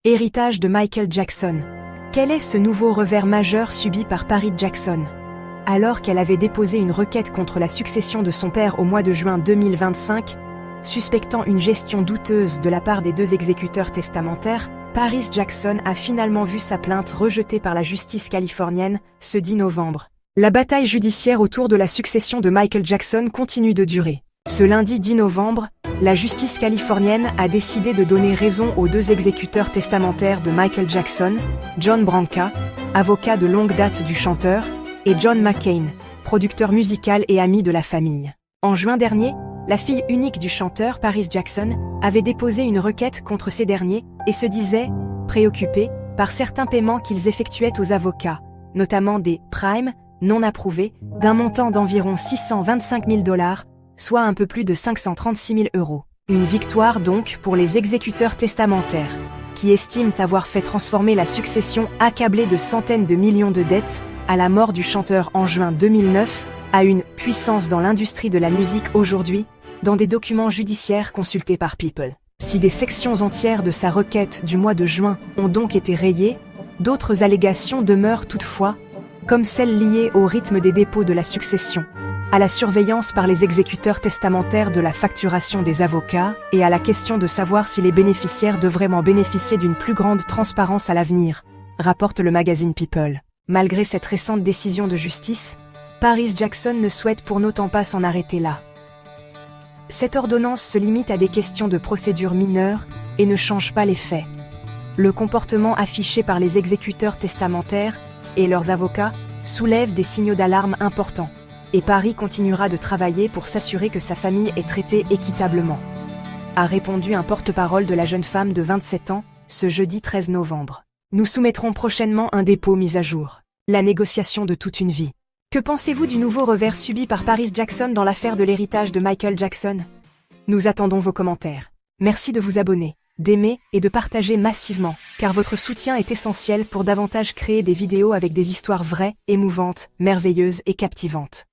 Héritage de Michael Jackson. Quel est ce nouveau revers majeur subi par Paris Jackson? Alors qu'elle avait déposé une requête contre la succession de son père au mois de juin 2025, suspectant une gestion douteuse de la part des deux exécuteurs testamentaires, Paris Jackson a finalement vu sa plainte rejetée par la justice californienne ce 10 novembre. La bataille judiciaire autour de la succession de Michael Jackson continue de durer. Ce lundi 10 novembre, la justice californienne a décidé de donner raison aux deux exécuteurs testamentaires de Michael Jackson, John Branca, avocat de longue date du chanteur, et John McCain, producteur musical et ami de la famille. En juin dernier, la fille unique du chanteur Paris Jackson avait déposé une requête contre ces derniers et se disait préoccupée par certains paiements qu'ils effectuaient aux avocats, notamment des primes non approuvés d'un montant d'environ 625 000 $, soit un peu plus de 536 000 €. Une victoire donc pour les exécuteurs testamentaires, qui estiment avoir fait transformer la succession accablée de centaines de millions de dettes à la mort du chanteur en juin 2009 à une puissance dans l'industrie de la musique aujourd'hui, dans des documents judiciaires consultés par People. Si des sections entières de sa requête du mois de juin ont donc été rayées, d'autres allégations demeurent toutefois, comme celles liées au rythme des dépôts de la succession, à la surveillance par les exécuteurs testamentaires de la facturation des avocats et à la question de savoir si les bénéficiaires devraient en bénéficier d'une plus grande transparence à l'avenir, rapporte le magazine People. Malgré cette récente décision de justice, Paris Jackson ne souhaite pour autant pas s'en arrêter là. Cette ordonnance se limite à des questions de procédure mineures et ne change pas les faits. Le comportement affiché par les exécuteurs testamentaires et leurs avocats soulève des signaux d'alarme importants, et Paris continuera de travailler pour s'assurer que sa famille est traitée équitablement, a répondu un porte-parole de la jeune femme de 27 ans, ce jeudi 13 novembre. Nous soumettrons prochainement un dépôt mis à jour. La négociation de toute une vie. Que pensez-vous du nouveau revers subi par Paris Jackson dans l'affaire de l'héritage de Michael Jackson? Nous attendons vos commentaires. Merci de vous abonner, d'aimer et de partager massivement, car votre soutien est essentiel pour davantage créer des vidéos avec des histoires vraies, émouvantes, merveilleuses et captivantes.